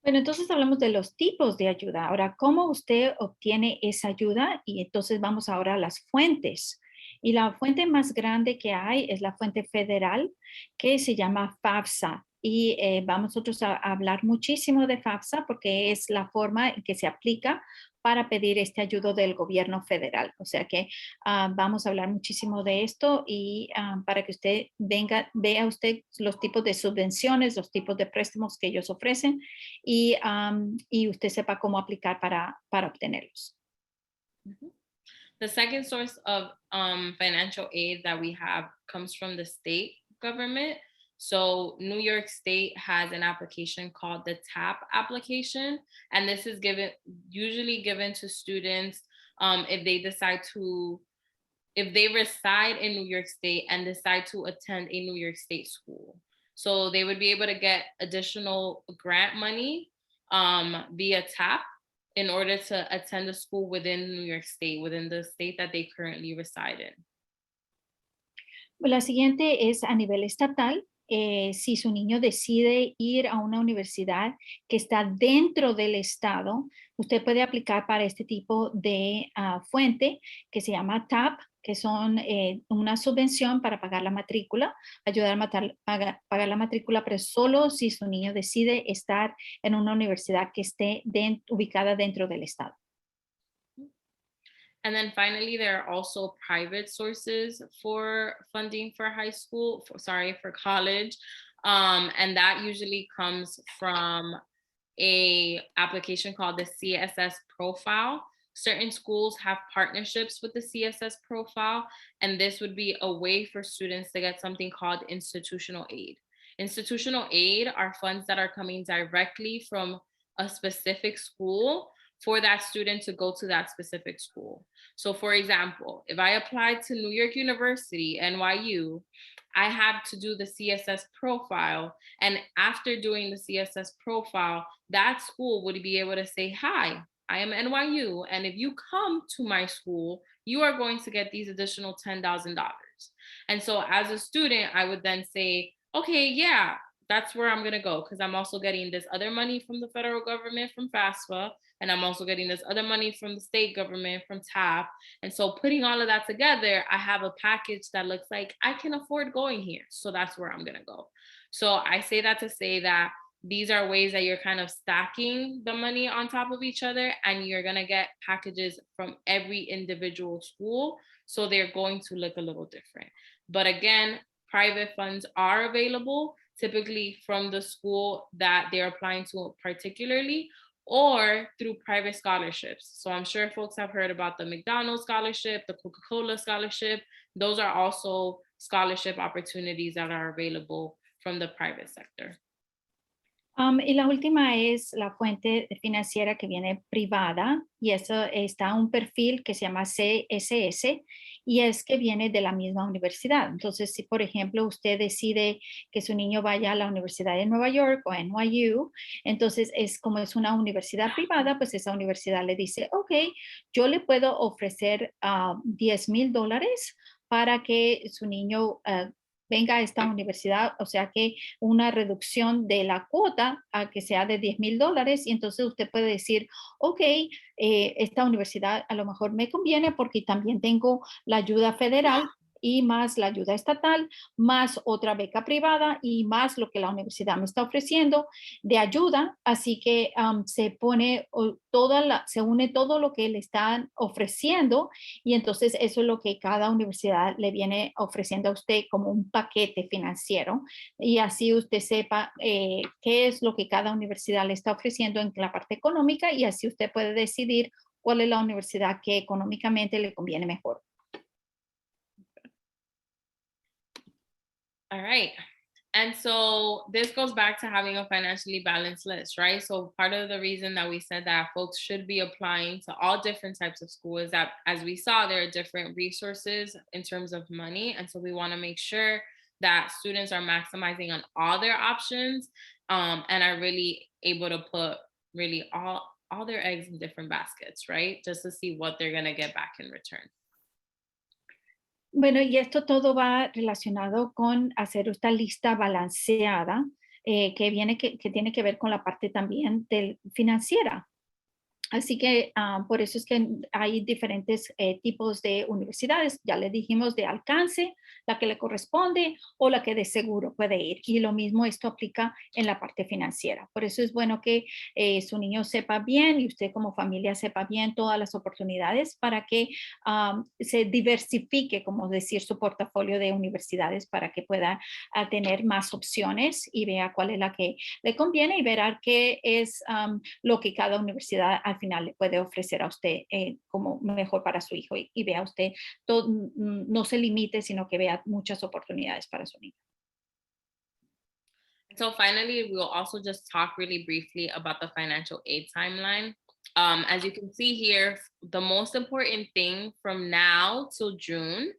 Bueno, entonces hablamos de los tipos de ayuda. Ahora, ¿cómo usted obtiene esa ayuda? Y entonces vamos ahora a las fuentes. Y la fuente más grande que hay es la fuente federal, que se llama FAFSA. Y vamos nosotros a hablar muchísimo de FAFSA porque es la forma en que se aplica para pedir este ayuda del gobierno federal. O sea que vamos a hablar muchísimo de esto y para que usted vea usted los tipos de subvenciones, los tipos de préstamos que ellos ofrecen y usted sepa cómo aplicar para obtenerlos. The second source of financial aid that we have comes from the state government. So New York State has an application called the TAP application, and this is usually given to students if they reside in New York State and decide to attend a New York State school. So they would be able to get additional grant money via TAP in order to attend a school within New York State, within the state that they currently reside in. La siguiente es a nivel estatal. Si su niño decide ir a una universidad que está dentro del estado, usted puede aplicar para este tipo de fuente que se llama TAP, que son una subvención para pagar la matrícula, ayudar a pagar la matrícula, pero solo si su niño decide estar en una universidad que esté ubicada dentro del estado. And then finally, there are also private sources for funding for for college. And that usually comes from a application called the CSS profile. Certain schools have partnerships with the CSS profile, and this would be a way for students to get something called institutional aid. Institutional aid are funds that are coming directly from a specific school for that student to go to that specific school. So for example, if I applied to New York University, NYU, I had to do the CSS profile. And after doing the CSS profile, that school would be able to say, hi, I am NYU. And if you come to my school, you are going to get these additional $10,000. And so as a student, I would then say, okay, yeah, that's where I'm going to go, because I'm also getting this other money from the federal government from FAFSA, and I'm also getting this other money from the state government from TAP. And so putting all of that together, I have a package that looks like I can afford going here. So that's where I'm going to go. So I say that to say that these are ways that you're kind of stacking the money on top of each other, and you're going to get packages from every individual school. So they're going to look a little different. But again, private funds are available, typically from the school that they're applying to particularly, or through private scholarships. So I'm sure folks have heard about the McDonald's scholarship, the Coca-Cola scholarship. Those are also scholarship opportunities that are available from the private sector. Y la última es la fuente financiera que viene privada, y eso está un perfil que se llama CSS, y es que viene de la misma universidad. Entonces, si por ejemplo usted decide que su niño vaya a la Universidad de Nueva York o NYU, entonces como es una universidad privada, pues esa universidad le dice, ok, yo le puedo ofrecer $10,000 para que su niño venga a esta universidad, o sea que una reducción de la cuota a que sea de $10,000, y entonces usted puede decir, ok, esta universidad a lo mejor me conviene porque también tengo la ayuda federal y más la ayuda estatal, más otra beca privada y más lo que la universidad me está ofreciendo de ayuda, así que se une todo lo que le están ofreciendo, y entonces eso es lo que cada universidad le viene ofreciendo a usted como un paquete financiero, y así usted sepa qué es lo que cada universidad le está ofreciendo en la parte económica, y así usted puede decidir cuál es la universidad que económicamente le conviene mejor. All right. And so this goes back to having a financially balanced list, right? So part of the reason that we said that folks should be applying to all different types of school is that, as we saw, there are different resources in terms of money. And so we want to make sure that students are maximizing on all their options and are really able to put really all all their eggs in different baskets, right? Just to see what they're going to get back in return. Bueno, y esto todo va relacionado con hacer esta lista balanceada que tiene que ver con la parte también financiera. Así que por eso es que hay diferentes tipos de universidades. Ya le dijimos de alcance, la que le corresponde o la que de seguro puede ir. Y lo mismo esto aplica en la parte financiera. Por eso es bueno que su niño sepa bien y usted como familia sepa bien todas las oportunidades para que se diversifique, como decir, su portafolio de universidades para que pueda tener más opciones y vea cuál es la que le conviene y verá qué es lo que cada universidad al final le puede ofrecer a usted como mejor para su hijo y vea usted, no se limite, sino que vea muchas oportunidades para su niño. So finally, we'll also just talk really briefly about the financial aid timeline. As you can see here, the most important thing from now till June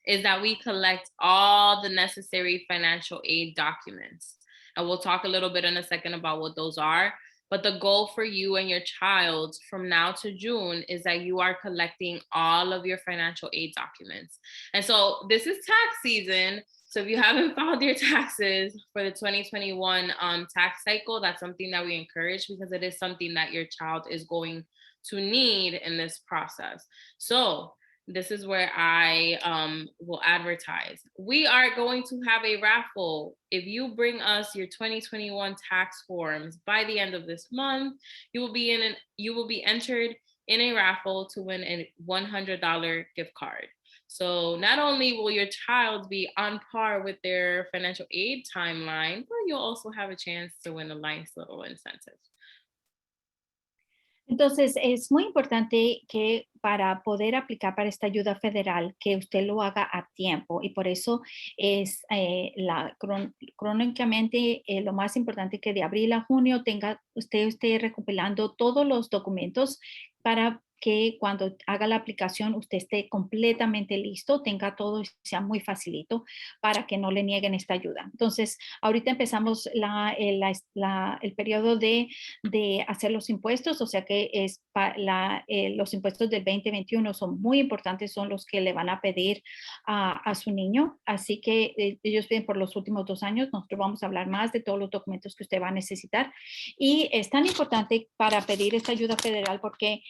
is that we collect all the necessary financial aid documents. And we'll talk a little bit in a second about what those are. But the goal for you and your child from now to June is that you are collecting all of your financial aid documents. And so this is tax season. So if you haven't filed your taxes for the 2021 tax cycle, that's something that we encourage because it is something that your child is going to need in this process. So this is where I will advertise. We are going to have a raffle. If you bring us your 2021 tax forms by the end of this month, you will be entered in a raffle to win a $100 gift card. So not only will your child be on par with their financial aid timeline, but you'll also have a chance to win a nice little incentive. Entonces, es muy importante que para poder aplicar para esta ayuda federal, que usted lo haga a tiempo y por eso es crónicamente lo más importante que de abril a junio tenga usted recopilando todos los documentos para que cuando haga la aplicación usted esté completamente listo, tenga todo y sea muy facilito para que no le nieguen esta ayuda. Entonces, ahorita empezamos el periodo de hacer los impuestos, o sea que los impuestos del 2021 son muy importantes, son los que le van a pedir a su niño, así que ellos piden por los últimos 2 años, nosotros vamos a hablar más de todos los documentos que usted va a necesitar y es tan importante para pedir esta ayuda federal porque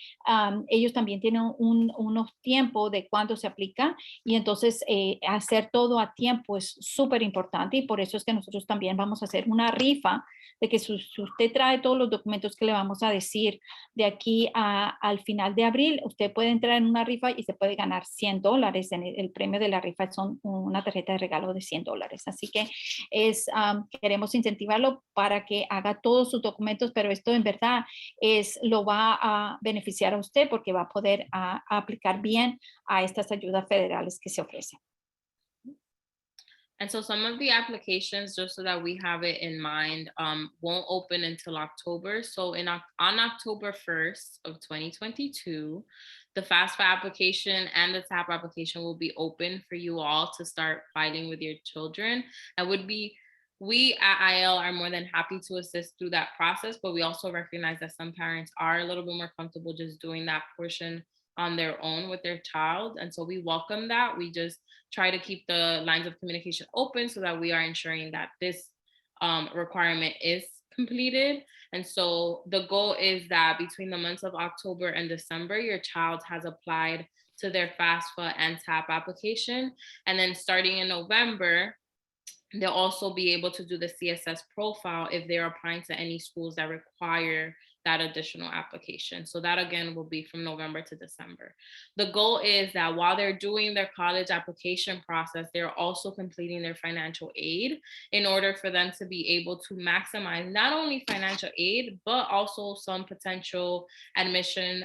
ellos también tienen unos tiempos de cuándo se aplica y entonces hacer todo a tiempo es súper importante y por eso es que nosotros también vamos a hacer una rifa de que si usted trae todos los documentos que le vamos a decir de aquí al final de abril, usted puede entrar en una rifa y se puede ganar $100. El premio de la rifa son una tarjeta de regalo de $100. Así que queremos incentivarlo para que haga todos sus documentos, pero esto en verdad lo va a beneficiar a usted porque va a poder aplicar bien a estas ayudas federales que se ofrecen. And so some of the applications, just so that we have it in mind, won't open until October. So on October 1st of 2022, the FAFSA application and the TAP application will be open for you all to start filing with your children. And we at IL are more than happy to assist through that process, but we also recognize that some parents are a little bit more comfortable just doing that portion on their own with their child. And so we welcome that. We just try to keep the lines of communication open so that we are ensuring that this requirement is completed. And so the goal is that between the months of October and December, your child has applied to their FAFSA and TAP application. And then starting in November, they'll also be able to do the CSS profile if they're applying to any schools that require that additional application. So that again will be from November to December. The goal is that while they're doing their college application process, they're also completing their financial aid in order for them to be able to maximize not only financial aid, but also some potential admission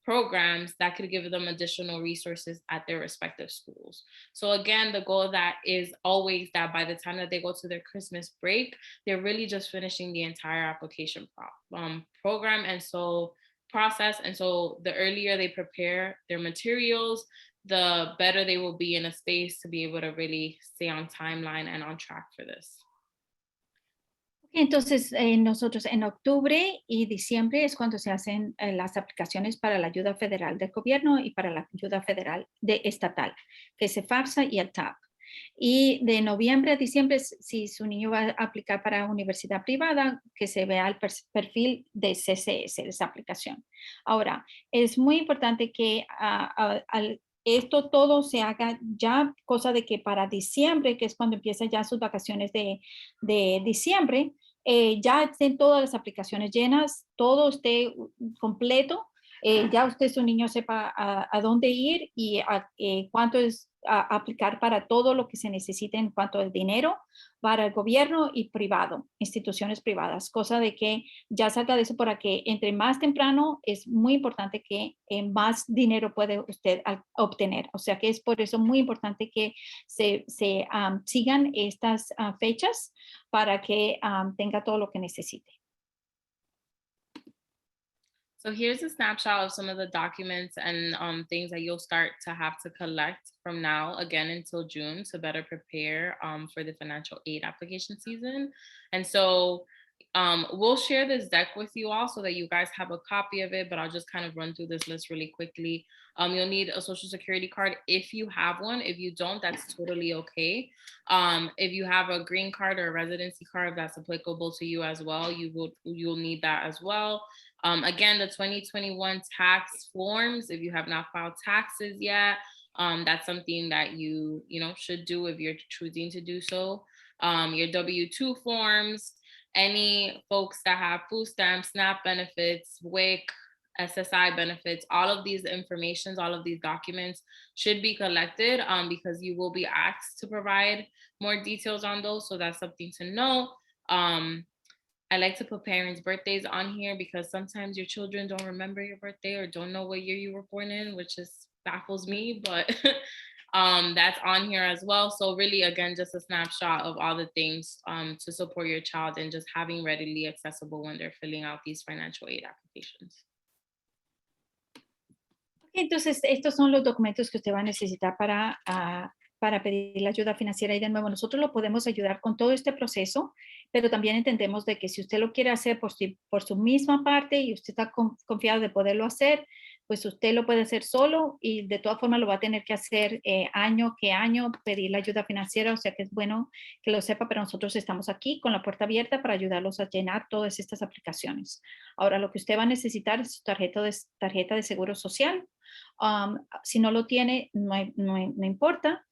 programs that could give them additional resources at their respective schools. So again, the goal of that is always that by the time that they go to their Christmas break, they're really just finishing the entire application program and so process. And so the earlier they prepare their materials, the better they will be in a space to be able to really stay on timeline and on track for this. Entonces, nosotros en octubre y diciembre es cuando se hacen las aplicaciones para la ayuda federal del gobierno y para la ayuda federal estatal, que es FAFSA y el TAP. Y de noviembre a diciembre, si su niño va a aplicar para universidad privada, que se vea el perfil de CCS, de esa aplicación. Ahora, es muy importante que esto todo se haga ya, cosa de que para diciembre, que es cuando empiezan ya sus vacaciones de diciembre, ya estén todas las aplicaciones llenas, todo esté completo, ya usted, su niño, sepa a dónde ir y cuánto es aplicar para todo lo que se necesite en cuanto al dinero para el gobierno y privado, instituciones privadas, cosa de que ya salga de eso para que entre más temprano es muy importante que más dinero puede usted obtener. O sea que es por eso muy importante que se sigan estas fechas para que tenga todo lo que necesite. So here's a snapshot of some of the documents and things that you'll start to have to collect from now again until June to better prepare for the financial aid application season. And so we'll share this deck with you all so that you guys have a copy of it, but I'll just kind of run through this list really quickly. You'll need a social security card if you have one. If you don't, that's totally okay. If you have a green card or a residency card that's applicable to you as well, you'll need that as well. Again, the 2021 tax forms, if you have not filed taxes yet, that's something that you should do if you're choosing to do so. Your W-2 forms, any folks that have food stamps, SNAP benefits, WIC, SSI benefits, all of these informations, all of these documents should be collected because you will be asked to provide more details on those. So that's something to know. I like to put parents' birthdays on here because sometimes your children don't remember your birthday or don't know what year you were born in, which just baffles me, but that's on here as well. So really, again, just a snapshot of all the things to support your child and just having readily accessible when they're filling out these financial aid applications. Entonces, estos son los documentos que usted va a necesitar para pedir la ayuda financiera. Y de nuevo, nosotros lo podemos ayudar con todo este proceso, pero también entendemos de que si usted lo quiere hacer por su misma parte y usted está confiado de poderlo hacer, pues usted lo puede hacer solo y de todas formas lo va a tener que hacer año que año, pedir la ayuda financiera. O sea que es bueno que lo sepa, pero nosotros estamos aquí con la puerta abierta para ayudarlos a llenar todas estas aplicaciones. Ahora, lo que usted va a necesitar es su tarjeta de seguro social. Si no lo tiene, no importa.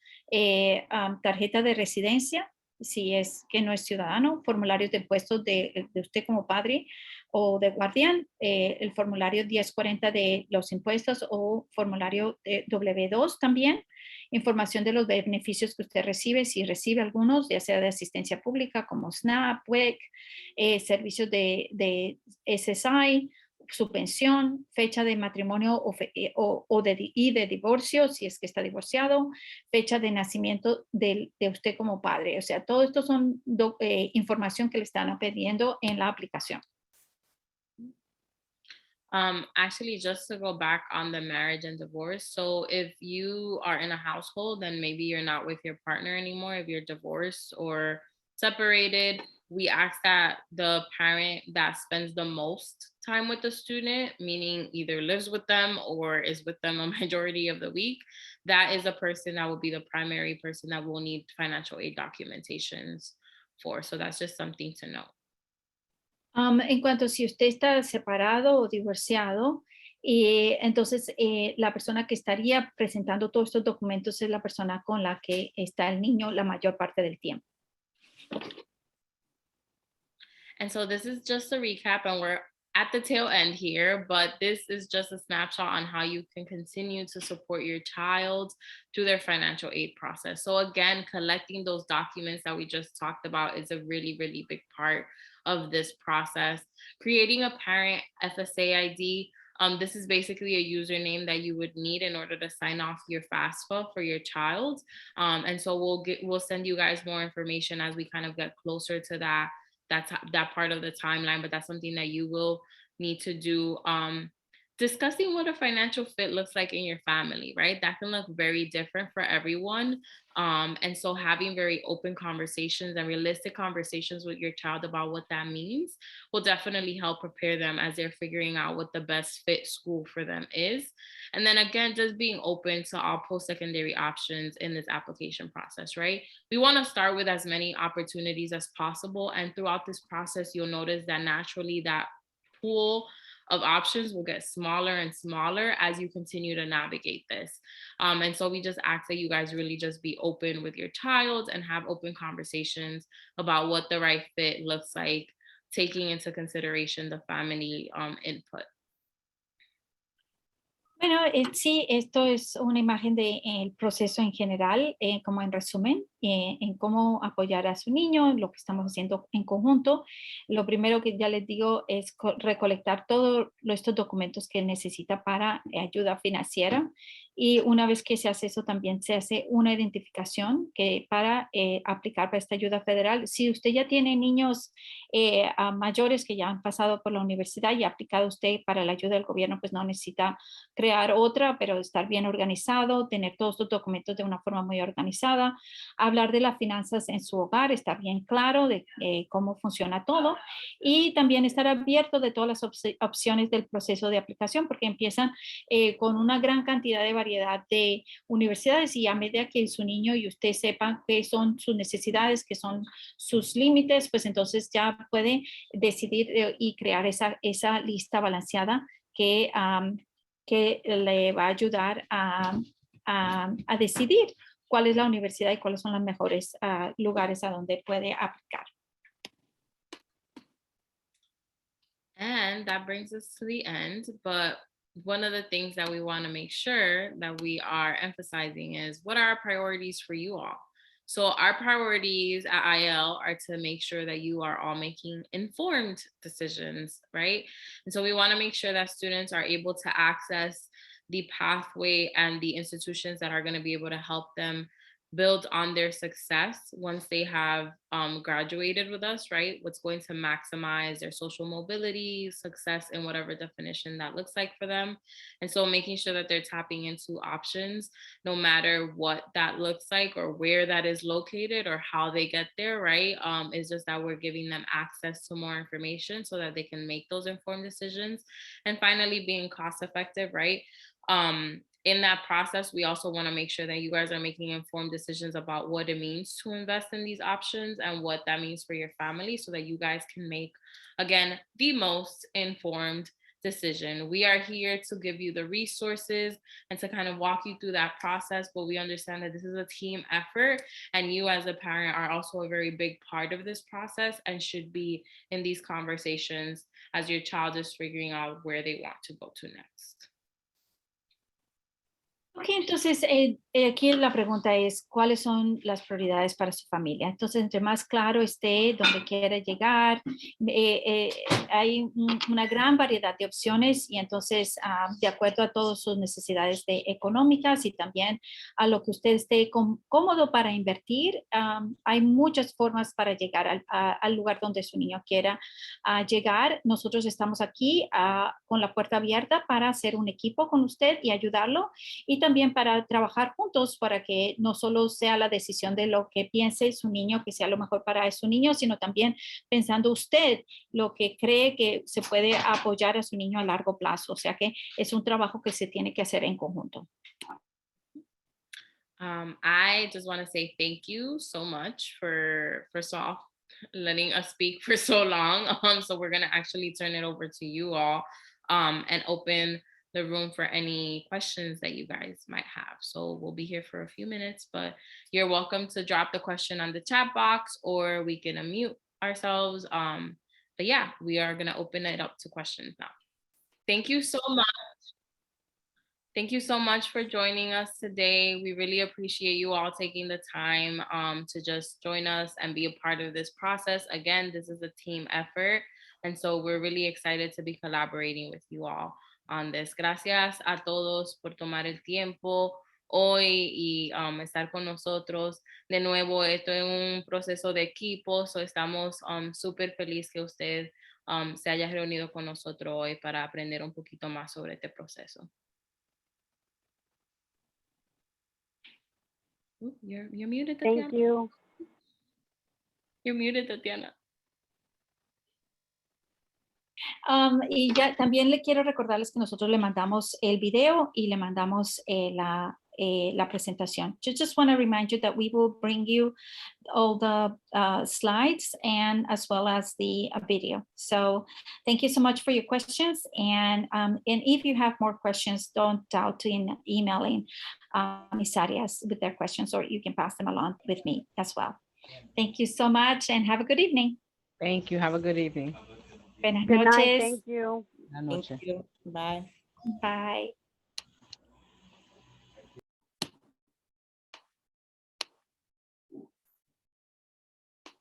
Tarjeta de residencia, si es que no es ciudadano, formularios de impuestos de usted como padre o de guardián, el formulario 1040 de los impuestos o formulario W2 también, información de los beneficios que usted recibe, si recibe algunos, ya sea de asistencia pública como SNAP, WIC, servicios de SSI, su pensión, fecha de matrimonio y de divorcio, si es que está divorciado, fecha de nacimiento de usted como padre. O sea, todo esto son información que le están pidiendo en la aplicación. Actually, just to go back on the marriage and divorce. So if you are in a household, then maybe you're not with your partner anymore. If you're divorced or separated, we ask that the parent that spends the most time with the student, meaning either lives with them or is with them a majority of the week, that is a person that will be the primary person that will need financial aid documentations for. So that's just something to know. En cuanto si usted está separado o divorciado, entonces la persona que estaría presentando todos estos documentos es la persona con la que está el niño la mayor parte del tiempo. And so this is just a recap, and we're at the tail end here, but this is just a snapshot on how you can continue to support your child through their financial aid process. So again, collecting those documents that we just talked about is a really, really big part of this process. Creating a parent FSA ID. This is basically a username that you would need in order to sign off your FAFSA for your child. And so we'll send you guys more information as we kind of get closer to that part of the timeline, but that's something that you will need to do discussing what a financial fit looks like in your family, right? That can look very different for everyone. And so having very open conversations and realistic conversations with your child about what that means will definitely help prepare them as they're figuring out what the best fit school for them is. And then again, just being open to all post-secondary options in this application process, right? We want to start with as many opportunities as possible. And throughout this process, you'll notice that naturally that pool of options will get smaller and smaller as you continue to navigate this. And so we just ask that you guys really just be open with your child and have open conversations about what the right fit looks like, taking into consideration the family input. Bueno, sí, esto es una imagen del proceso en general, como en resumen, en cómo apoyar a su niño, lo que estamos haciendo en conjunto. Lo primero que ya les digo es recolectar todos estos documentos que él necesita para ayuda financiera. Y una vez que se hace eso, también se hace una identificación que para aplicar para esta ayuda federal. Si usted ya tiene niños mayores que ya han pasado por la universidad y ha aplicado usted para la ayuda del gobierno, pues no necesita crear otra, pero estar bien organizado, tener todos estos documentos de una forma muy organizada, hablar de las finanzas en su hogar, estar bien claro de cómo funciona todo y también estar abierto de todas las opciones del proceso de aplicación, porque empiezan con una gran cantidad de variedad de universidades y a medida que su niño y usted sepan qué son sus necesidades, qué son sus límites, pues entonces ya puede decidir y crear esa lista balanceada que le va a ayudar a decidir cuál es la universidad y cuáles son los mejores lugares a donde puede aplicar. And that brings us to the end. But one of the things that we want to make sure that we are emphasizing is what are our priorities for you all? So, our priorities at IL are to make sure that you are all making informed decisions, right? And so, we want to make sure that students are able to access the pathway and the institutions that are going to be able to help them build on their success once they have graduated with us, right? What's going to maximize their social mobility, success in whatever definition that looks like for them. And so making sure that they're tapping into options, no matter what that looks like or where that is located or how they get there, right? It's just that we're giving them access to more information so that they can make those informed decisions. And finally, being cost effective, right? In that process, we also want to make sure that you guys are making informed decisions about what it means to invest in these options and what that means for your family so that you guys can make, again, the most informed decision. We are here to give you the resources and to kind of walk you through that process, but we understand that this is a team effort and you as a parent are also a very big part of this process and should be in these conversations as your child is figuring out where they want to go to next. Ok, entonces aquí la pregunta es, ¿cuáles son las prioridades para su familia? Entonces, entre más claro esté dónde quiere llegar, hay una gran variedad de opciones y entonces, de acuerdo a todas sus necesidades económicas y también a lo que usted esté cómodo para invertir, hay muchas formas para llegar al lugar donde su niño quiera llegar. Nosotros estamos aquí con la puerta abierta para hacer un equipo con usted y ayudarlo y también para trabajar juntos para que no solo sea la decisión de lo que piense su niño, que sea lo mejor para su niño, sino también pensando usted lo que cree que se puede apoyar a su niño a largo plazo. O sea que es un trabajo que se tiene que hacer en conjunto. I just want to say thank you so much for first off letting us speak for so long. So we're gonna actually turn it over to you all and open the room for any questions that you guys might have. So we'll be here for a few minutes, but you're welcome to drop the question on the chat box or we can unmute ourselves. But yeah, we are gonna open it up to questions now. Thank you so much. Thank you so much for joining us today. We really appreciate you all taking the time to just join us and be a part of this process. Again, this is a team effort. And so we're really excited to be collaborating with you all on this. Gracias a todos por tomar el tiempo. hoy y estar con nosotros. De nuevo, esto es un proceso de equipo, so estamos súper felices que usted se haya reunido con nosotros hoy para aprender un poquito más sobre este proceso. You're muted, Tatiana. Thank you. You're muted, Tatiana. Y ya también le quiero recordarles que nosotros le mandamos el video y le mandamos la presentación. Just want to remind you that we will bring you all the slides and as well as the video. So thank you so much for your questions. And if you have more questions, don't doubt in emailing Ms. Arias with their questions, or you can pass them along with me as well. Thank you so much and have a good evening. Thank you. Have a good evening. Buenas Good night. noches. Thank you. Buenas Thank noches. you. Bye. Bye.